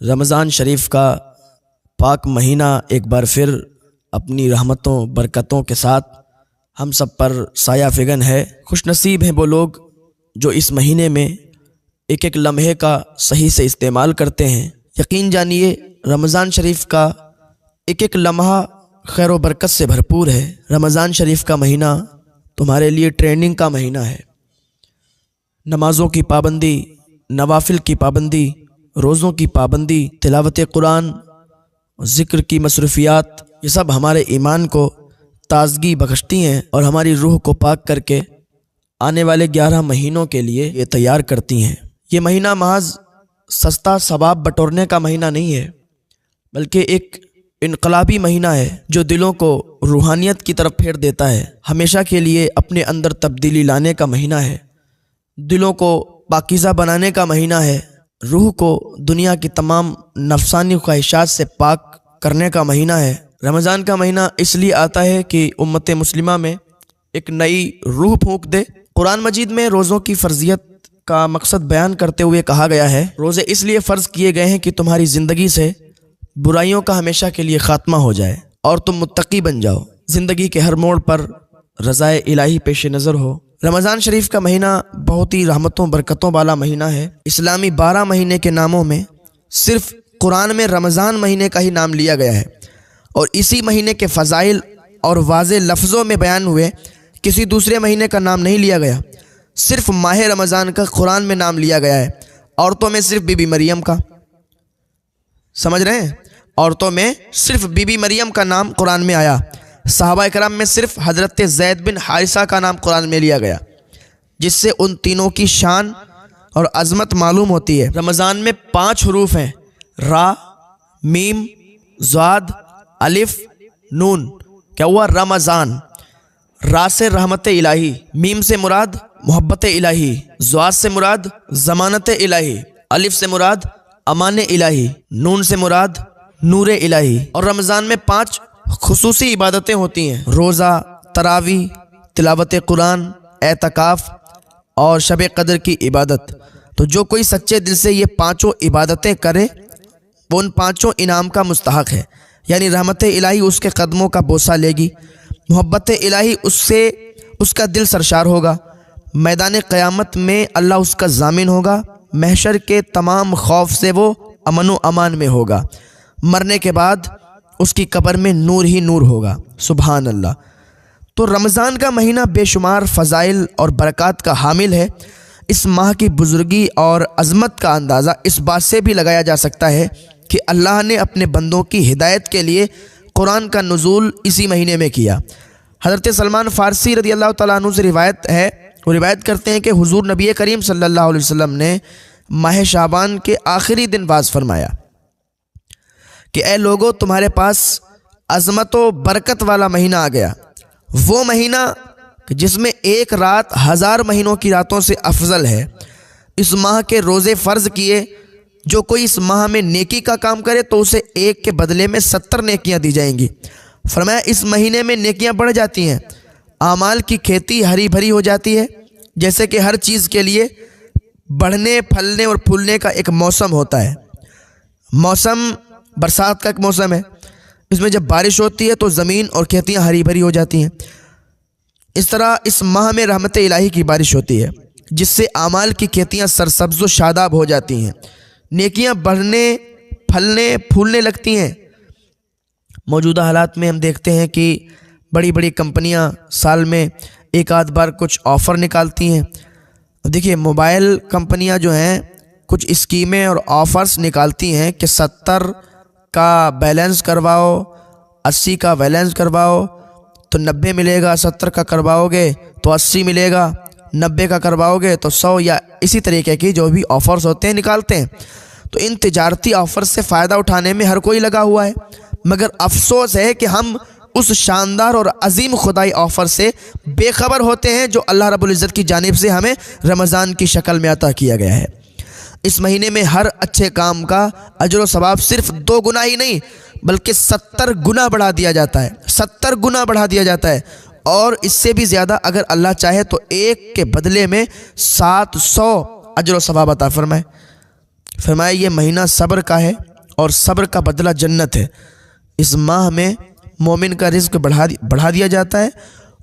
رمضان شریف کا پاک مہینہ ایک بار پھر اپنی رحمتوں برکتوں کے ساتھ ہم سب پر سایہ فگن ہے۔ خوش نصیب ہیں وہ لوگ جو اس مہینے میں ایک ایک لمحے کا صحیح سے استعمال کرتے ہیں۔ یقین جانیے رمضان شریف کا ایک ایک لمحہ خیر و برکت سے بھرپور ہے۔ رمضان شریف کا مہینہ تمہارے لیے ٹریننگ کا مہینہ ہے۔ نمازوں کی پابندی، نوافل کی پابندی، روزوں کی پابندی، تلاوت قرآن، ذکر کی مصروفیات، یہ سب ہمارے ایمان کو تازگی بخشتی ہیں اور ہماری روح کو پاک کر کے آنے والے 11 مہینوں کے لیے یہ تیار کرتی ہیں۔ یہ مہینہ محض سستا ثواب بٹورنے کا مہینہ نہیں ہے، بلکہ ایک انقلابی مہینہ ہے جو دلوں کو روحانیت کی طرف پھیر دیتا ہے۔ ہمیشہ کے لیے اپنے اندر تبدیلی لانے کا مہینہ ہے، دلوں کو پاکیزہ بنانے کا مہینہ ہے، روح کو دنیا کی تمام نفسانی خواہشات سے پاک کرنے کا مہینہ ہے۔ رمضان کا مہینہ اس لیے آتا ہے کہ امت مسلمہ میں ایک نئی روح پھونک دے۔ قرآن مجید میں روزوں کی فرضیت کا مقصد بیان کرتے ہوئے کہا گیا ہے، روزے اس لیے فرض کیے گئے ہیں کہ تمہاری زندگی سے برائیوں کا ہمیشہ کے لیے خاتمہ ہو جائے اور تم متقی بن جاؤ، زندگی کے ہر موڑ پر رضائے الہی پیش نظر ہو۔ رمضان شریف کا مہینہ بہت ہی رحمتوں برکتوں والا مہینہ ہے۔ اسلامی 12 مہینے کے ناموں میں صرف قرآن میں رمضان مہینے کا ہی نام لیا گیا ہے، اور اسی مہینے کے فضائل اور واضح لفظوں میں بیان ہوئے، کسی دوسرے مہینے کا نام نہیں لیا گیا۔ صرف ماہ رمضان کا قرآن میں نام لیا گیا ہے۔ عورتوں میں صرف بی بی مریم کا، سمجھ رہے ہیں؟ عورتوں میں صرف بی بی مریم کا نام قرآن میں آیا۔ صحابہ کرام میں صرف حضرت زید بن حارثہ کا نام قرآن میں لیا گیا، جس سے ان تینوں کی شان اور عظمت معلوم ہوتی ہے۔ رمضان میں 5 حروف ہیں، را، میم، ضاد، الف، نون۔ کیا ہوا؟ رمضان۔ را سے رحمت الہی، میم سے مراد محبت الہی، ضاد سے مراد ضمانت الہی، الف سے مراد امان الہی، نون سے مراد نور الہی۔ اور رمضان میں 5 خصوصی عبادتیں ہوتی ہیں، روزہ، تراویح، تلاوت قرآن، اعتکاف اور شب قدر کی عبادت۔ تو جو کوئی سچے دل سے یہ 5 عبادتیں کرے وہ ان 5 انعام کا مستحق ہے، یعنی رحمت الہی اس کے قدموں کا بوسہ لے گی، محبت الہی اس کا دل سرشار ہوگا، میدان قیامت میں اللہ اس کا ضامن ہوگا، محشر کے تمام خوف سے وہ امن و امان میں ہوگا، مرنے کے بعد اس کی قبر میں نور ہی نور ہوگا۔ سبحان اللہ۔ تو رمضان کا مہینہ بے شمار فضائل اور برکات کا حامل ہے۔ اس ماہ کی بزرگی اور عظمت کا اندازہ اس بات سے بھی لگایا جا سکتا ہے کہ اللہ نے اپنے بندوں کی ہدایت کے لیے قرآن کا نزول اسی مہینے میں کیا۔ حضرت سلمان فارسی رضی اللہ تعالیٰ عنہ سے روایت ہے، وہ روایت کرتے ہیں کہ حضور نبی کریم صلی اللہ علیہ وسلم نے ماہ شعبان کے آخری دن واز فرمایا کہ اے لوگو، تمہارے پاس عظمت و برکت والا مہینہ آ گیا، وہ مہینہ جس میں ایک رات 1000 مہینوں کی راتوں سے افضل ہے۔ اس ماہ کے روزے فرض کیے، جو کوئی اس ماہ میں نیکی کا کام کرے تو اسے ایک کے بدلے میں 70 نیکیاں دی جائیں گی۔ فرمایا اس مہینے میں نیکیاں بڑھ جاتی ہیں، اعمال کی کھیتی ہری بھری ہو جاتی ہے، جیسے کہ ہر چیز کے لیے بڑھنے پھلنے اور پھولنے کا ایک موسم ہوتا ہے۔ موسم برسات کا ایک موسم ہے، اس میں جب بارش ہوتی ہے تو زمین اور کھیتیاں ہری بھری ہو جاتی ہیں۔ اس طرح اس ماہ میں رحمت الہی کی بارش ہوتی ہے، جس سے اعمال کی کھیتیاں سرسبز و شاداب ہو جاتی ہیں، نیکیاں بڑھنے پھلنے پھولنے لگتی ہیں۔ موجودہ حالات میں ہم دیکھتے ہیں کہ بڑی بڑی کمپنیاں سال میں ایک آدھ بار کچھ آفر نکالتی ہیں۔ دیکھیے موبائل کمپنیاں جو ہیں کچھ اسکیمیں اور آفرز نکالتی ہیں کہ 70 کا بیلنس کرواؤ، 80 کا بیلنس کرواؤ تو 90 ملے گا، 70 کا کرواؤ گے تو 80 ملے گا، 90 کا کرواؤ گے تو 100، یا اسی طریقے کی جو بھی آفرز ہوتے ہیں نکالتے ہیں۔ تو ان تجارتی آفر سے فائدہ اٹھانے میں ہر کوئی لگا ہوا ہے، مگر افسوس ہے کہ ہم اس شاندار اور عظیم خدائی آفر سے بے خبر ہوتے ہیں جو اللہ رب العزت کی جانب سے ہمیں رمضان کی شکل میں عطا کیا گیا ہے۔ اس مہینے میں ہر اچھے کام کا اجر و ثواب صرف 2 گنا ہی نہیں بلکہ 70 گنا بڑھا دیا جاتا ہے، 70 گنا بڑھا دیا جاتا ہے، اور اس سے بھی زیادہ اگر اللہ چاہے تو ایک کے بدلے میں 700 اجر و ثواب عطا فرمائے۔ فرمایا یہ مہینہ صبر کا ہے، اور صبر کا بدلہ جنت ہے۔ اس ماہ میں مومن کا رزق بڑھا دیا جاتا ہے،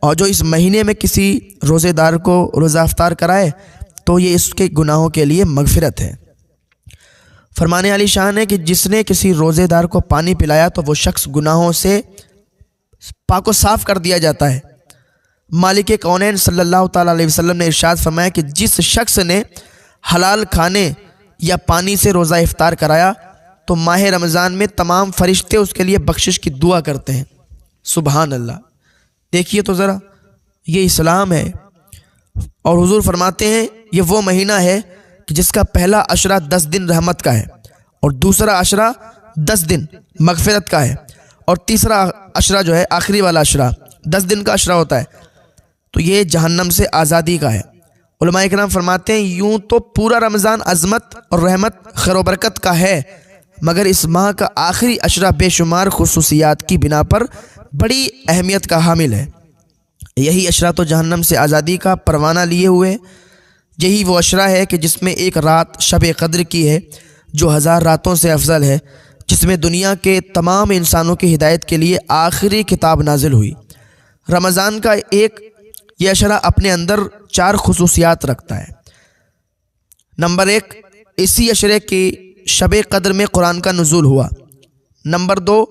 اور جو اس مہینے میں کسی روزے دار کو روزہ افطار کرائے تو یہ اس کے گناہوں کے لیے مغفرت ہے۔ فرمانے علی شان ہے کہ جس نے کسی روزے دار کو پانی پلایا تو وہ شخص گناہوں سے پاک و صاف کر دیا جاتا ہے۔ مالک کونین صلی اللہ تعالیٰ علیہ وسلم نے ارشاد فرمایا کہ جس شخص نے حلال کھانے یا پانی سے روزہ افطار کرایا تو ماہ رمضان میں تمام فرشتے اس کے لیے بخشش کی دعا کرتے ہیں۔ سبحان اللہ! دیکھیے تو ذرا، یہ اسلام ہے۔ اور حضور فرماتے ہیں یہ وہ مہینہ ہے کہ جس کا پہلا عشرہ 10 دن رحمت کا ہے، اور دوسرا عشرہ 10 دن مغفرت کا ہے، اور تیسرا عشرہ جو ہے آخری والا عشرہ 10 دن کا عشرہ ہوتا ہے تو یہ جہنم سے آزادی کا ہے۔ علماء اکرام فرماتے ہیں یوں تو پورا رمضان عظمت اور رحمت خیر و برکت کا ہے، مگر اس ماہ کا آخری عشرہ بے شمار خصوصیات کی بنا پر بڑی اہمیت کا حامل ہے۔ یہی عشرہ تو جہنم سے آزادی کا پروانہ لیے ہوئے، یہی وہ عشرہ ہے کہ جس میں ایک رات شب قدر کی ہے جو 1000 راتوں سے افضل ہے، جس میں دنیا کے تمام انسانوں کی ہدایت کے لیے آخری کتاب نازل ہوئی۔ رمضان کا یہ عشرہ اپنے اندر 4 خصوصیات رکھتا ہے۔ نمبر 1، اسی عشرے کی شب قدر میں قرآن کا نزول ہوا۔ نمبر 2،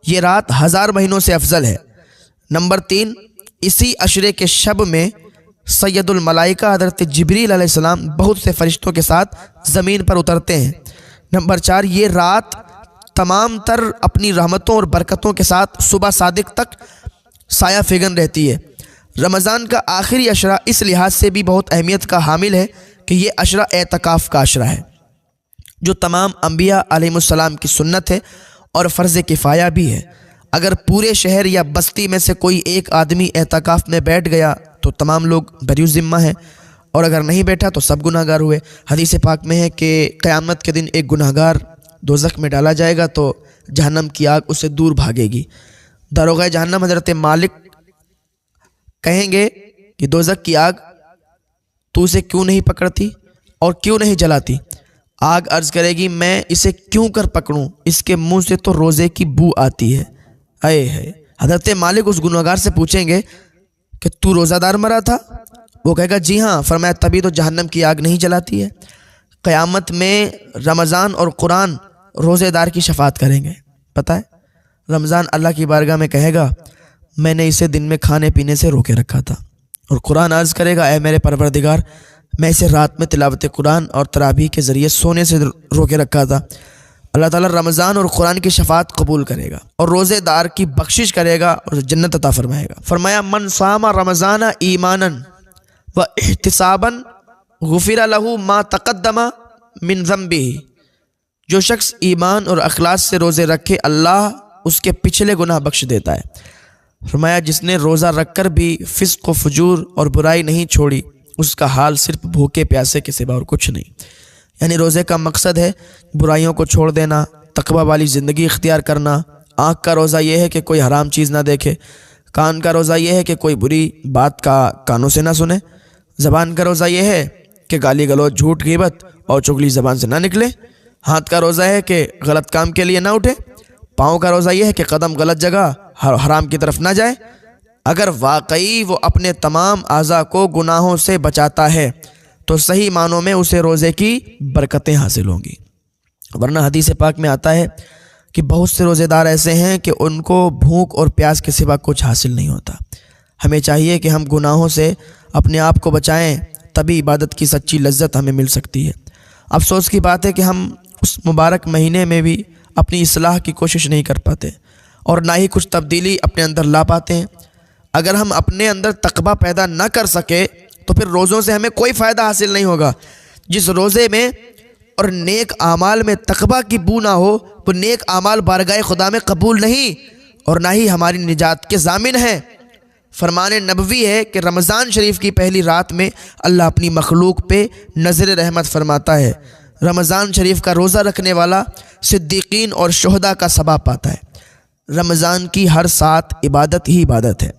یہ رات 1000 مہینوں سے افضل ہے۔ نمبر 3، اسی عشرے کے شب میں سید الملائکہ حضرت جبریل علیہ السلام بہت سے فرشتوں کے ساتھ زمین پر اترتے ہیں۔ نمبر 4، یہ رات تمام تر اپنی رحمتوں اور برکتوں کے ساتھ صبح صادق تک سایہ فگن رہتی ہے۔ رمضان کا آخری عشرہ اس لحاظ سے بھی بہت اہمیت کا حامل ہے کہ یہ عشرہ اعتکاف کا عشرہ ہے، جو تمام انبیاء علیہ السلام کی سنت ہے اور فرض کفایہ بھی ہے۔ اگر پورے شہر یا بستی میں سے کوئی ایک آدمی اعتکاف میں بیٹھ گیا تو تمام لوگ بری ذمہ ہیں، اور اگر نہیں بیٹھا تو سب گناہ گار ہوئے۔ حدیث پاک میں ہے کہ قیامت کے دن ایک گناہ گار دوزخ میں ڈالا جائے گا تو جہنم کی آگ اسے دور بھاگے گی۔ داروغہ جہنم حضرت مالک کہیں گے کہ دوزخ کی آگ تو اسے کیوں نہیں پکڑتی اور کیوں نہیں جلاتی؟ آگ عرض کرے گی میں اسے کیوں کر پکڑوں، اس کے منہ سے تو روزے کی بو آتی ہے۔ اے ہے حضرت مالک اس گنہگار سے پوچھیں گے کہ تو روزہ دار مرا تھا؟ وہ کہے گا جی ہاں۔ فرمایا تبھی تو جہنم کی آگ نہیں جلاتی ہے۔ قیامت میں رمضان اور قرآن روزے دار کی شفاعت کریں گے۔ پتہ ہے رمضان اللہ کی بارگاہ میں کہے گا میں نے اسے دن میں کھانے پینے سے روکے رکھا تھا، اور قرآن عرض کرے گا اے میرے پروردگار میں اسے رات میں تلاوت قرآن اور تراویح کے ذریعے سونے سے روکے رکھا تھا۔ اللہ تعالیٰ رمضان اور قرآن کی شفاعت قبول کرے گا اور روزے دار کی بخشش کرے گا اور جنت عطا فرمائے گا۔ فرمایا من صام رمضان ایمانا و احتسابا غفر له ما تقدم من ذنبہ، جو شخص ایمان اور اخلاص سے روزے رکھے اللہ اس کے پچھلے گناہ بخش دیتا ہے۔ فرمایا جس نے روزہ رکھ کر بھی فسق و فجور اور برائی نہیں چھوڑی اس کا حال صرف بھوکے پیاسے کے سوا اور کچھ نہیں۔ یعنی روزے کا مقصد ہے برائیوں کو چھوڑ دینا، تقوی والی زندگی اختیار کرنا۔ آنکھ کا روزہ یہ ہے کہ کوئی حرام چیز نہ دیکھے، کان کا روزہ یہ ہے کہ کوئی بری بات کا کانوں سے نہ سنے، زبان کا روزہ یہ ہے کہ گالی گلوچ جھوٹ غیبت اور چغلی زبان سے نہ نکلے، ہاتھ کا روزہ ہے کہ غلط کام کے لیے نہ اٹھے، پاؤں کا روزہ یہ ہے کہ قدم غلط جگہ حرام کی طرف نہ جائے۔ اگر واقعی وہ اپنے تمام اعضاء کو گناہوں سے بچاتا ہے تو صحیح معنوں میں اسے روزے کی برکتیں حاصل ہوں گی۔ ورنہ حدیث پاک میں آتا ہے کہ بہت سے روزے دار ایسے ہیں کہ ان کو بھوک اور پیاس کے سوا کچھ حاصل نہیں ہوتا۔ ہمیں چاہیے کہ ہم گناہوں سے اپنے آپ کو بچائیں، تبھی عبادت کی سچی لذت ہمیں مل سکتی ہے۔ افسوس کی بات ہے کہ ہم اس مبارک مہینے میں بھی اپنی اصلاح کی کوشش نہیں کر پاتے اور نہ ہی کچھ تبدیلی اپنے اندر لا پاتے ہیں۔ اگر ہم اپنے اندر تقویٰ پیدا نہ کر سکے تو پھر روزوں سے ہمیں کوئی فائدہ حاصل نہیں ہوگا۔ جس روزے میں اور نیک اعمال میں تقویٰ کی بو نہ ہو وہ نیک اعمال بارگاہ خدا میں قبول نہیں اور نہ ہی ہماری نجات کے ضامن ہیں۔ فرمان نبوی ہے کہ رمضان شریف کی پہلی رات میں اللہ اپنی مخلوق پہ نظر رحمت فرماتا ہے۔ رمضان شریف کا روزہ رکھنے والا صدیقین اور شہداء کا ثواب پاتا ہے۔ رمضان کی ہر ساعت عبادت ہی عبادت ہے۔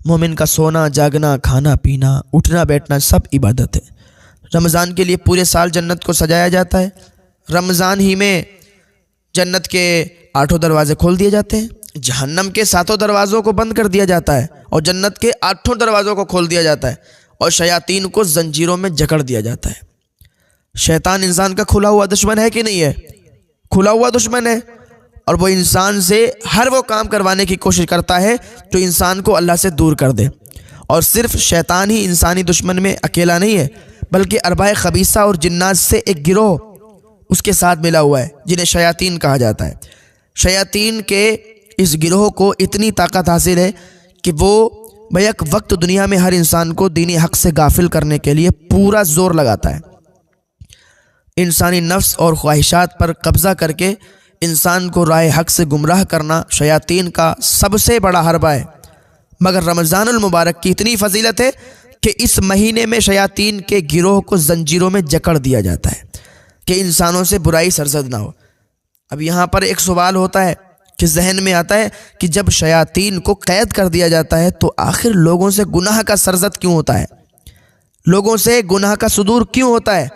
مومن کا سونا جاگنا، کھانا پینا، اٹھنا بیٹھنا سب عبادت ہے۔ رمضان کے لیے پورے سال جنت کو سجایا جاتا ہے۔ رمضان ہی میں جنت کے 8 دروازے کھول دیے جاتے ہیں، جہنم کے 7 دروازوں کو بند کر دیا جاتا ہے، اور جنت کے 8 دروازوں کو کھول دیا جاتا ہے، اور شیاطین کو زنجیروں میں جکڑ دیا جاتا ہے۔ شیطان انسان کا کھلا ہوا دشمن ہے کہ نہیں ہے؟ کھلا ہوا دشمن ہے، اور وہ انسان سے ہر وہ کام کروانے کی کوشش کرتا ہے جو انسان کو اللہ سے دور کر دے۔ اور صرف شیطان ہی انسانی دشمن میں اکیلا نہیں ہے، بلکہ ارواح خبیثہ اور جنات سے ایک گروہ اس کے ساتھ ملا ہوا ہے، جنہیں شیاطین کہا جاتا ہے۔ شیاطین کے اس گروہ کو اتنی طاقت حاصل ہے کہ وہ بیک وقت دنیا میں ہر انسان کو دینی حق سے غافل کرنے کے لیے پورا زور لگاتا ہے۔ انسانی نفس اور خواہشات پر قبضہ کر کے انسان کو راہ حق سے گمراہ کرنا شیاطین کا سب سے بڑا حربہ ہے۔ مگر رمضان المبارک کی اتنی فضیلت ہے کہ اس مہینے میں شیاطین کے گروہ کو زنجیروں میں جکڑ دیا جاتا ہے کہ انسانوں سے برائی سرزد نہ ہو۔ اب یہاں پر ایک سوال ہوتا ہے کہ ذہن میں آتا ہے کہ جب شیاطین کو قید کر دیا جاتا ہے تو آخر لوگوں سے گناہ کا سرزد کیوں ہوتا ہے؟ لوگوں سے گناہ کا صدور کیوں ہوتا ہے؟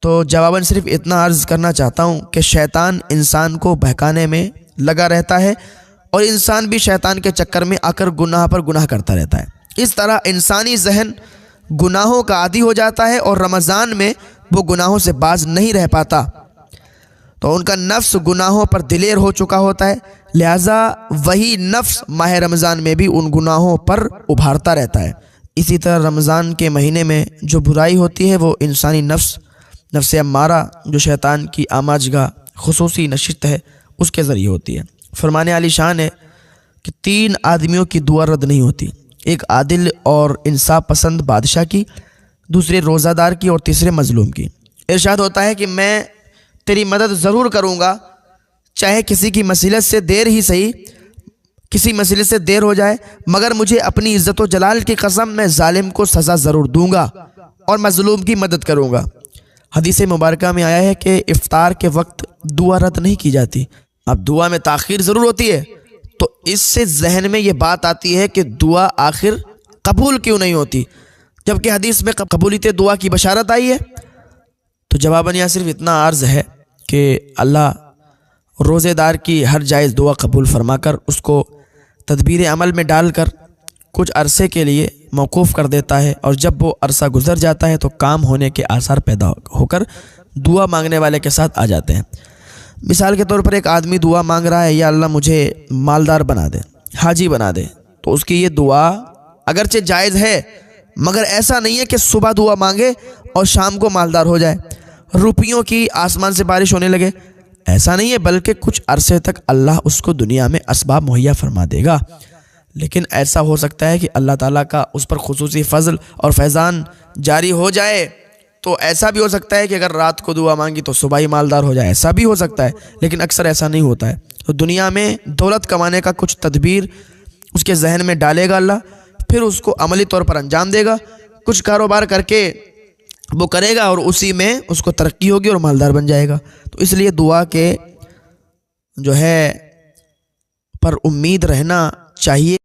تو جواباً صرف اتنا عرض کرنا چاہتا ہوں کہ شیطان انسان کو بہکانے میں لگا رہتا ہے، اور انسان بھی شیطان کے چکر میں آ کر گناہ پر گناہ کرتا رہتا ہے۔ اس طرح انسانی ذہن گناہوں کا عادی ہو جاتا ہے، اور رمضان میں وہ گناہوں سے باز نہیں رہ پاتا، تو ان کا نفس گناہوں پر دلیر ہو چکا ہوتا ہے، لہٰذا وہی نفس ماہ رمضان میں بھی ان گناہوں پر ابھارتا رہتا ہے۔ اسی طرح رمضان کے مہینے میں جو برائی ہوتی ہے وہ انسانی نفس امارہ، جو شیطان کی آماجگاہ خصوصی نشست ہے، اس کے ذریعے ہوتی ہے۔ فرمانے علی شان ہے کہ 3 آدمیوں کی دعا رد نہیں ہوتی، ایک عادل اور انصاف پسند بادشاہ کی، دوسرے روزہ دار کی، اور تیسرے مظلوم کی۔ ارشاد ہوتا ہے کہ میں تیری مدد ضرور کروں گا، چاہے کسی کی مصیبت سے دیر ہی صحیح، کسی مصیبت سے دیر ہو جائے، مگر مجھے اپنی عزت و جلال کی قسم میں ظالم کو سزا ضرور دوں گا اور مظلوم کی مدد کروں گا۔ حدیث مبارکہ میں آیا ہے کہ افطار کے وقت دعا رد نہیں کی جاتی۔ اب دعا میں تاخیر ضرور ہوتی ہے، تو اس سے ذہن میں یہ بات آتی ہے کہ دعا آخر قبول کیوں نہیں ہوتی، جبکہ حدیث میں قبولیت دعا کی بشارت آئی ہے۔ تو جواباً یہاں صرف اتنا عرض ہے کہ اللہ روزے دار کی ہر جائز دعا قبول فرما کر اس کو تدبیر عمل میں ڈال کر کچھ عرصے کے لیے موقوف کر دیتا ہے، اور جب وہ عرصہ گزر جاتا ہے تو کام ہونے کے آثار پیدا ہو کر دعا مانگنے والے کے ساتھ آ جاتے ہیں۔ مثال کے طور پر ایک آدمی دعا مانگ رہا ہے، یا اللہ مجھے مالدار بنا دے، حاجی بنا دے، تو اس کی یہ دعا اگرچہ جائز ہے، مگر ایسا نہیں ہے کہ صبح دعا مانگے اور شام کو مالدار ہو جائے، روپیوں کی آسمان سے بارش ہونے لگے، ایسا نہیں ہے، بلکہ کچھ عرصے تک اللہ اس کو دنیا میں اسباب مہیا فرما دے گا۔ لیکن ایسا ہو سکتا ہے کہ اللہ تعالیٰ کا اس پر خصوصی فضل اور فیضان جاری ہو جائے، تو ایسا بھی ہو سکتا ہے کہ اگر رات کو دعا مانگی تو صبح ہی مالدار ہو جائے، ایسا بھی ہو سکتا ہے، لیکن اکثر ایسا نہیں ہوتا ہے۔ تو دنیا میں دولت کمانے کا کچھ تدبیر اس کے ذہن میں ڈالے گا اللہ، پھر اس کو عملی طور پر انجام دے گا، کچھ کاروبار کر کے وہ کرے گا، اور اسی میں اس کو ترقی ہوگی اور مالدار بن جائے گا۔ تو اس لیے دعا کے جو ہے پر امید رہنا چاہیے۔